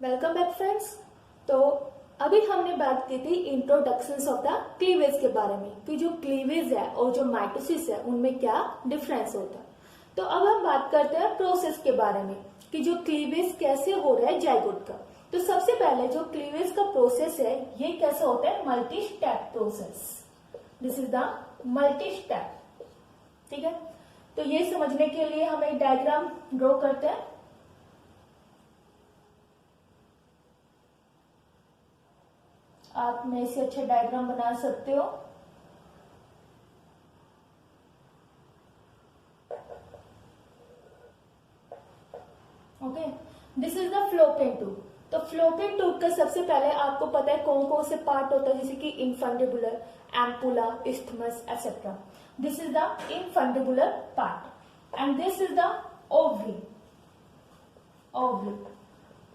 Welcome back friends. तो अभी हमने बात की थी इंट्रोडक्शंस ऑफ द क्लीवेज के बारे में कि जो क्लीवेज है और जो माइटोसिस है उनमें क्या डिफरेंस होता है। तो अब हम बात करते हैं प्रोसेस के बारे में कि जो क्लीवेज कैसे हो रहा है जाइगोट का। तो सबसे पहले जो क्लीवेज का प्रोसेस है ये कैसे होता है, multi step process. This is the multi step. ठीक है, तो ये समझने के लिए हम एक डायग्राम ड्रॉ करते हैं। आप में से अच्छा डायग्राम बना सकते हो। Okay, this is the fallopian tube. तो फ्लोपियन ट्यूब का सबसे पहले आपको पता है कौन कौन से पार्ट होता है, जैसे कि infundibular, ampulla, isthmus etcetera. This is the infundibular part and this is the ovary. Ovary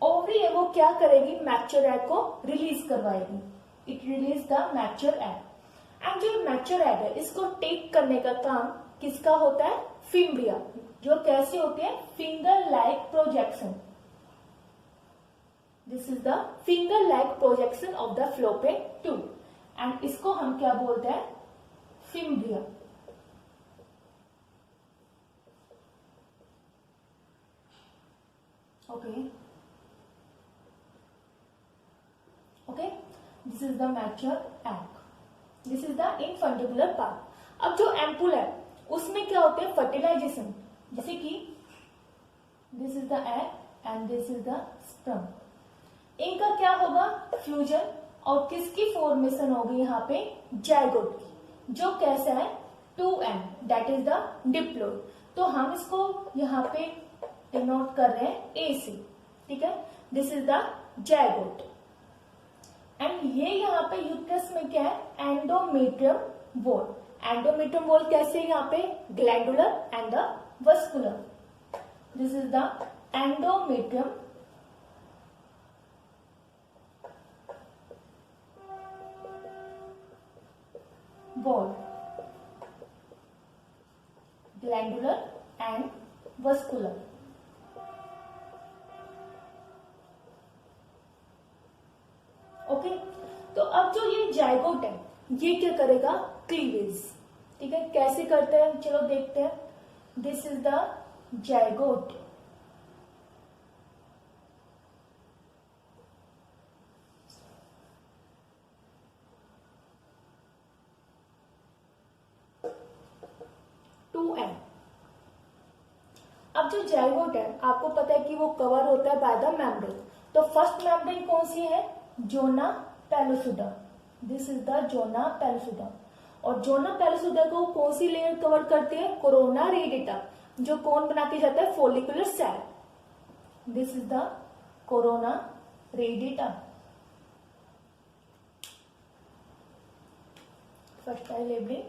ovary है वो क्या करेगी, मैच्योर एग को रिलीज करवाएगी। It release the mature egg and जो मैच्योर एग है इसको टेक करने का काम किसका होता है, फिम्ब्रिया, जो कैसे होती है, finger like projection. This is the finger like projection of the fallopian tube and इसको हम क्या बोलते हैं, fimbria. Okay okay, this is the mature egg, this is the infundibular part. अब जो एम्पुल है उसमें क्या होते हैं, फर्टिलाइजेशन, जैसे कि this is the egg and this is the sperm. इनका क्या होगा, फ्यूजन, और किसकी फॉर्मेशन होगी यहाँ पे, जाइगोट की, जो कैसा है 2n, that is the diploid. तो हम इसको यहाँ पे डिनोट कर रहे हैं ए से। ठीक है, this is the zygote and ये यहाँ पे यूट्रस में क्या है, एंडोमेट्रियम वॉल। एंडोमेट्रियम वॉल कैसे है, यहाँ पे glandular and the vascular. This is the endometrium wall, glandular and vascular। Okay, तो अब जो ये जाइगोट है ये क्या करेगा, क्लीवेज। ठीक है, कैसे करते हैं चलो देखते हैं। दिस इज द जाइगोट अब जो जाइगोट है आपको पता है कि वो कवर होता है बाय द मेम्ब्रेन। तो फर्स्ट मेम्ब्रेन कौन सी है, zona pellucida. This is the zona pellucida. और जोना पेलोसुडा को कौन सी लेयर कवर करती है, कोरोना रेडिटा, जो कौन बना के जाता है, follicular cell. This is the corona radiata. First I labelling,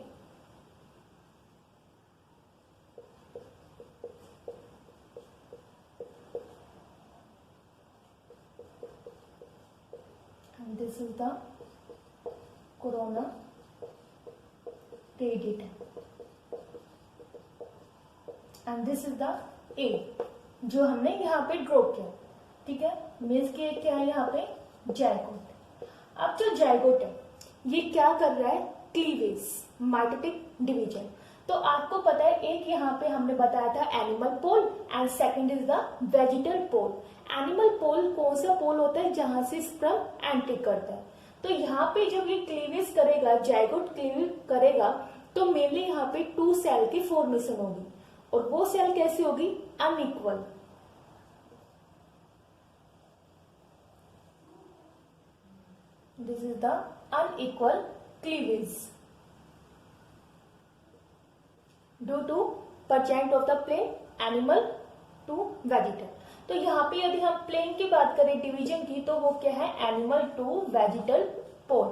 this is the corona radiata and this is the A जो हमने यहाँ पे ड्रॉ किया। ठीक है, मीन्स के क्या है यहाँ पे, जाइगोट। अब जो जाइगोट है ये क्या कर रहा है, क्लीवेज, माइटोटिक डिवीजन। तो आपको पता है एक यहाँ पे हमने बताया था animal pole and second is the vegetal pole. Animal pole कौन सा पोल होता है, जहां से स्पर्म एंट्री करता है। तो यहाँ पे जब ये क्लीवेज करेगा, जाइगोट क्लीवेज करेगा, तो मेनली यहाँ पे 2 सेल की फॉर्मेशन होगी और वो सेल कैसी होगी, unequal. This is the unequal cleavage due to percent of the plane animal to vegetal. तो यहाँ पे यदि हम प्लेन की बात करें डिवीजन की, तो वो क्या है, animal to vegetal pole.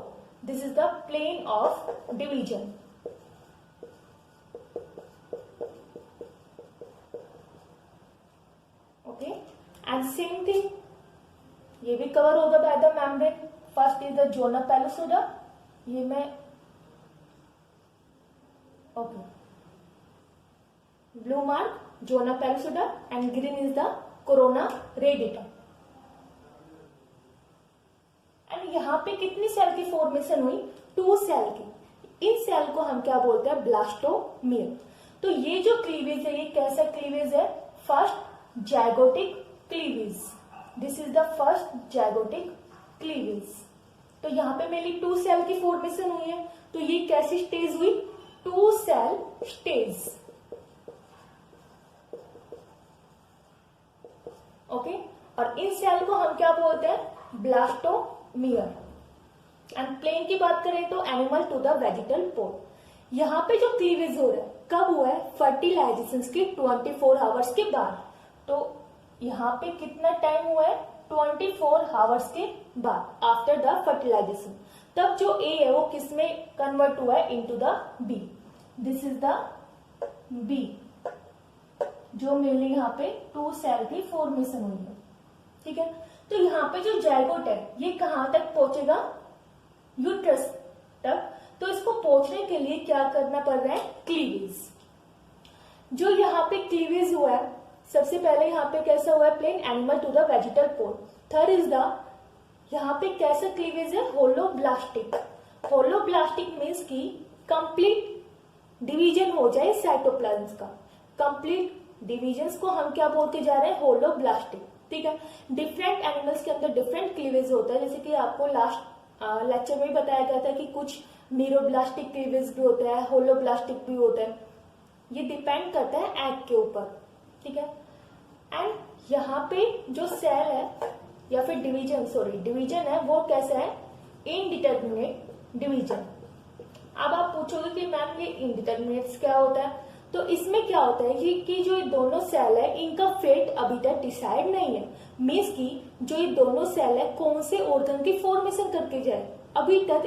This is the plane of division. Okay, and same thing ये भी कवर होगा by the membrane. First is the zona pellucida, ये मैं okay, blue mark Zona pellucida and green is the corona radiata. कितनी cell की formation हुई, 2 cell की। इन cell को हम क्या बोलते हैं, ब्लास्टोमियर। तो ये जो क्लीवेज है ये कैसा क्लीवेज है, first zygotic cleavage. This is the first zygotic cleavage. तो यहाँ पे मेरी 2 सेल की फॉर्मेशन हुई है, तो ये कैसी स्टेज हुई, 2 सेल स्टेज। ओके, और इन सेल को हम क्या बोलते हैं, ब्लास्टोमियर। एंड प्लेन की बात करें तो एनिमल टू द वेजिटल पोल। यहाँ पे जो क्लीवेज हो रहा है कब हुआ है, फर्टिलाइजेशन के 24 आवर्स के बाद। तो यहाँ पे कितना टाइम हुआ है, 24 आवर्स के बाद, आफ्टर द फर्टिलाइजेशन। तब जो ए है वो किस में कन्वर्ट हुआ है, into the B. This is the B, जो मेनली यहाँ पे 2 सेल की फॉर्मेशन हुई है। ठीक है, तो यहाँ पे जो जाइगोट है ये कहाँ तक पहुंचेगा, यूट्रस तक। तो इसको पहुंचने के लिए क्या करना पड़ रहा है, क्लीवेज। जो यहाँ पे क्लीवेज हुआ है, सबसे पहले यहाँ पे कैसा हुआ है, plane animal to the vegetal pole. Third is the, यहाँ पे कैसा क्लीवेज है, होलोब्लास्टिक। होलोब्लास्टिक मीन्स की कंप्लीट डिवीजन हो जाए साइटोप्लाज्म का। कंप्लीट डिविजन्स को हम क्या बोलते जा रहे हैं, होलोब्लास्टिक। ठीक है, डिफरेंट एनिमल्स के अंदर डिफरेंट क्लीवेज होता है, जैसे कि आपको लास्ट लेक्चर में बताया गया था कि कुछ मीरोब्लास्टिक क्लीवेज भी होता है, होलोब्लास्टिक भी होता है। ये डिपेंड करता है एग के ऊपर। ठीक है, एंड यहाँ पे जो सेल है या फिर डिवीजन है वो कैसा है, इनडिटर्मिनेट डिवीजन। अब आप पूछोगे कि मैम ये इनडिटर्मिनेट क्या होता है, तो इसमें क्या होता है कि जो ये दोनों सेल है इनका फेट अभी तक डिसाइड नहीं है। मीन्स की जो ये दोनों सेल है कौन से ऑर्गन की फॉर्मेशन करके जाए, अभी तक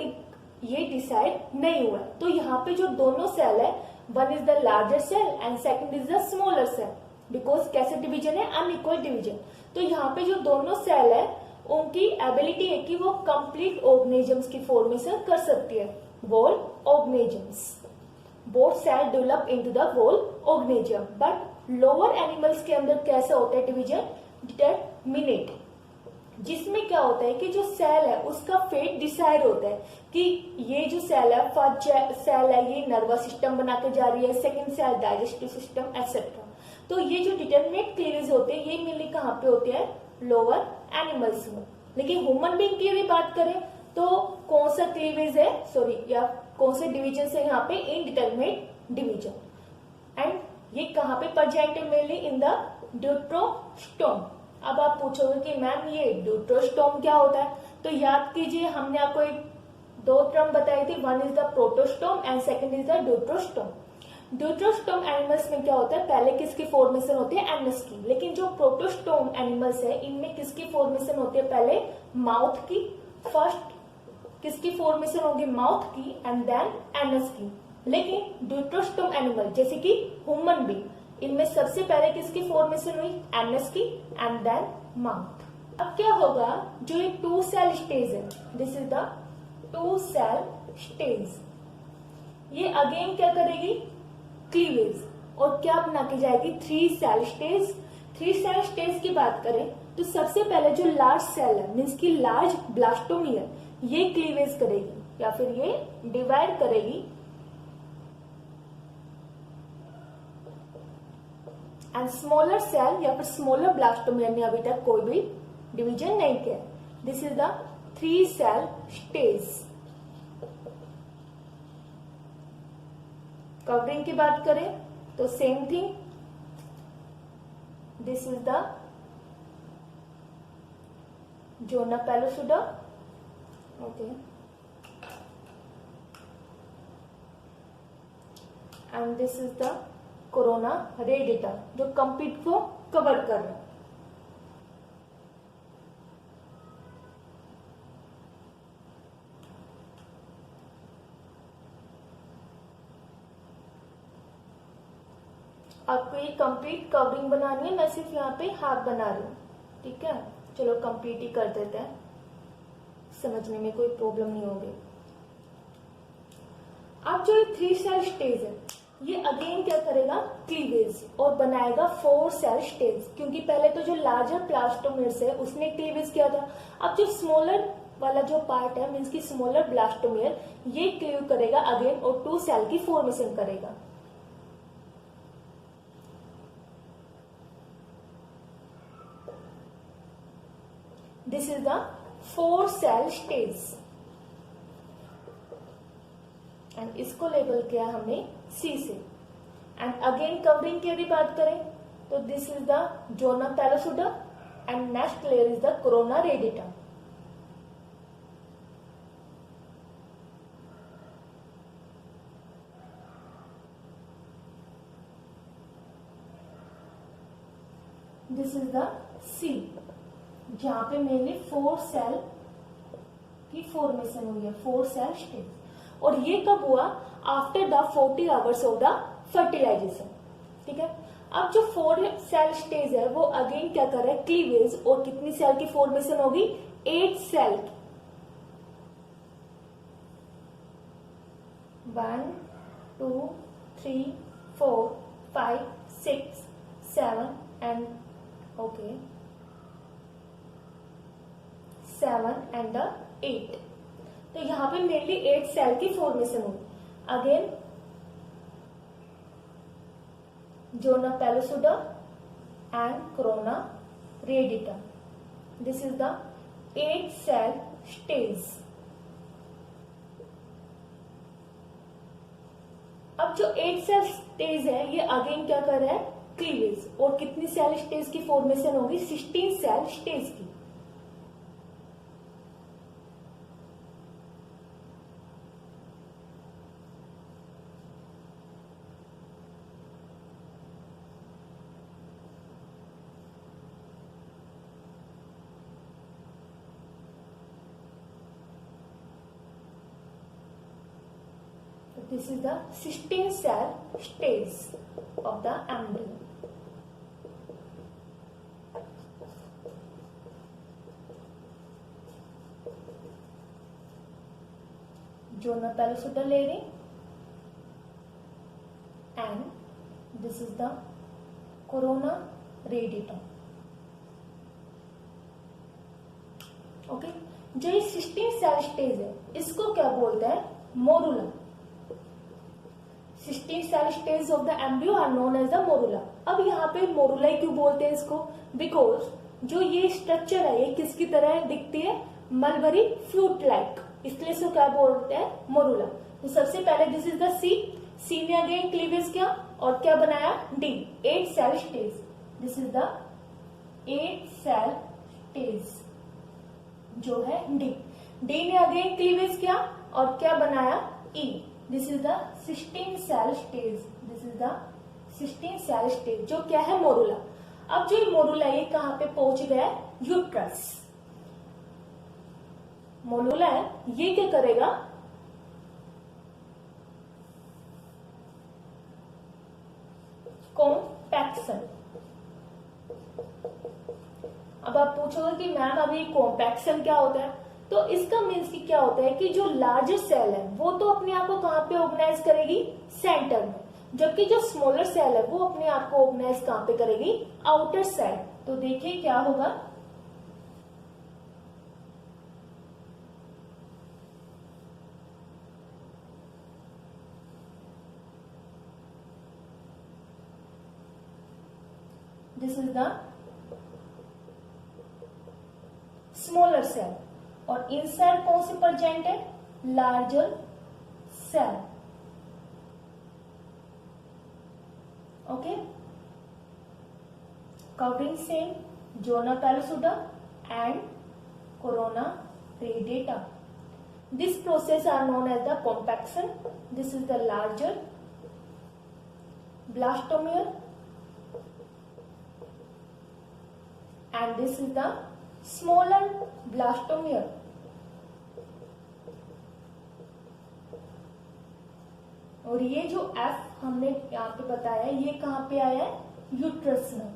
ये डिसाइड नहीं हुआ है। तो यहाँ पे जो दोनों सेल है, one is the larger cell and second is the smaller cell, because कैसे डिवीजन है, अनइक्वल डिवीजन। तो यहाँ पे जो दोनों सेल है उनकी एबिलिटी है कि वो कंप्लीट ऑर्गेनिजम्स की फॉर्मेशन कर सकती है, whole organisms. Both cell develop into the whole organism. But lower animals के अंदर कैसा होता है डिवीजन, डिटरमिनेट, जिसमें क्या होता है कि जो सेल है उसका फेट डिसाइड होता है कि ये जो सेल है, फर्स्ट सेल है ये नर्वस सिस्टम बना के जा रही है, second cell digestive system etcetera. तो ये जो डिटरमिनेट क्लीवेज होते हैं ये मेनली कहाँ पे होते हैं, लोअर एनिमल्स में। लेकिन ह्यूमन बीइंग की भी बात करें तो कौन सा क्लीवेज है, सॉरी, या कौन से डिवीजन है यहाँ पे, इनडिटरमिनेट डिवीजन। एंड ये कहाँ पे प्रेजेंट है, मेनली इन द ड्यूट्रोस्टोम। अब आप पूछोगे कि मैम ये ड्यूट्रोस्टोम क्या होता है, तो याद कीजिए हमने आपको एक 2 टर्म बताई थी, one is the protostome and second is the deuterostome. Deuterostome animals में क्या होता है, पहले किसकी फॉर्मेशन होती है, एनस की। लेकिन जो प्रोटोस्टोम एनिमल्स है इनमें किसकी फॉर्मेशन होती है, पहले माउथ की। फर्स्ट किसकी फॉर्मेशन होगी, माउथ की एंड देन एनस की। लेकिन ड्यूट्रोस्टोम एनिमल जैसे कि ह्यूमन बीइंग, इनमें सबसे पहले किसकी फॉर्मेशन हुई, एनस की एंड देन माउथ। अब क्या होगा, जो ये 2 सेल स्टेज है, this is the 2 cell stage, ये अगेन क्या करेगी, क्लीवेज, और क्या बना के जाएगी, 3 सेल स्टेज। 3 सेल स्टेज की बात करें तो सबसे पहले जो लार्ज सेल है, मीन्स की लार्ज ब्लास्टोमियर, ये क्लीवेज करेगी या फिर ये डिवाइड करेगी। एंड स्मॉलर सेल या फिर स्मॉलर ब्लास्टोमियर ने अभी तक कोई भी डिवीजन नहीं किया। This is the 3 cell stage. Covering की बात करें तो same thing, this is the zona pellucida, okay, and this is the corona radiata, जो कंप्लीट को कवर कर रहा है। आपको ये कंप्लीट कवरिंग बनानी है, मैं सिर्फ यहाँ पे हाफ बना रही हूँ। ठीक है, चलो कंप्लीट ही कर देते हैं, समझने में कोई प्रॉब्लम नहीं होगी। अब जो ये 3 सेल स्टेज है ये अगेन क्या करेगा, क्लीवेज, और बनाएगा 4 सेल स्टेज, क्योंकि पहले तो जो लार्जर ब्लास्टोमेयर है उसने क्लीवेज किया था। अब जो स्मॉलर वाला जो पार्ट है मीन्स की स्मॉलर ब्लास्टोमेयर, ये क्लीव करेगा अगेन और 2 सेल की फॉर्मेशन करेगा। This is the 4 cell stage and इसको लेबल किया हमने सी से। एंड अगेन कवरिंग की यदि बात करें तो this is the zona pellucida and next layer is the corona radiata. This is the C, जहां पे मेनली 4 सेल की फॉर्मेशन हुई है, 4 सेल स्टेज। और ये कब हुआ, after the 40 hours of the fertilisation. ठीक है, अब जो 4 सेल स्टेज है वो अगेन क्या कर रहा है, क्लीवेज, और कितनी सेल की फॉर्मेशन होगी, 8 सेल की। 1 2 3 4 5 6 7 एंड ओके 7 एंड द 8। तो यहां पे मेनली 8 सेल की फॉर्मेशन हुई। Again zona pellucida and corona radiata, this is the 8 cell stage. अब जो 8 सेल स्टेज है ये अगेन क्या कर रहा है, क्लीवेज, और कितनी सेल स्टेज की फॉर्मेशन होगी, 16 सेल स्टेज की। This is the 16 cell stage of the embryo. Zona pellucida layering, and this is the corona radiata. Okay, जो ये 16 सेल स्टेज है इसको क्या बोलते हैं, morula. 16 cell stage of the embryo are known as the morula. अब यहाँ पे मोरुला क्यों बोलते हैं इसको, बिकॉज जो ये स्ट्रक्चर है ये किसकी तरह दिखती है, मलबरी फ्रूट लाइक, इसलिए इसको क्या बोलते हैं, मोरुला। तो सबसे पहले दिस इज द सी ने अगेन क्लीवेज किया और क्या बनाया, D, 8 cell stage. This is the 8 cell stage जो है डी ने अगेन क्लीवेज किया और क्या बनाया, E. This is the 16 cell stage, this is the 16 cell stage जो क्या है, मोरुला। अब जो मोरुला ये कहां पे पहुंच गया, यूट्रस। मोरुला है ये क्या करेगा, कॉम्पैक्शन। अब आप पूछोगे कि मैम अभी कॉम्पैक्शन क्या होता है, तो इसका मीन्स की क्या होता है कि जो लार्जर सेल है वो तो अपने आप को कहां पे ऑर्गेनाइज करेगी, सेंटर में, जबकि जो स्मॉलर सेल है वो अपने आप को ऑर्गेनाइज कहां पे करेगी, आउटर साइड। तो देखिए क्या होगा, this is the smaller cell, और इनसाइड कौन से प्रेजेंट है, larger cell. Okay, covering same zona pellucida and corona radiata. This process are known as the compaction. This is the larger blastomere and this is the smaller blastomer. और ये जो F हमने यहाँ पे बताया ये कहां पे आया है, यूट्रस में।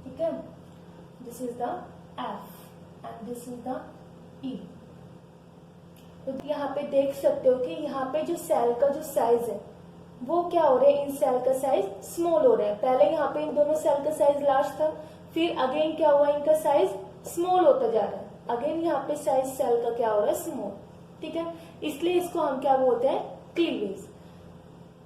ठीक है, this is the F and this is the E. तो यहाँ पे देख सकते हो कि यहाँ पे जो सेल का जो साइज है वो क्या हो रहा है, इन सेल का साइज स्मॉल हो रहा है। पहले यहाँ पे इन दोनों सेल का साइज लार्ज था, फिर अगेन क्या हुआ, इनका साइज स्मॉल होता जा रहा है। अगेन यहाँ पे साइज सेल का क्या हो रहा है, स्मॉल। ठीक है, इसलिए इसको हम क्या बोलते हैं, क्लीवेज।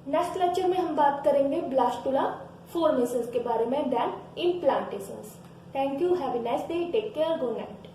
नेक्स्ट लेक्चर में हम बात करेंगे ब्लास्टुला फॉर्मेशंस के बारे में, then implantations. Thank you, have a nice day, take care, good night.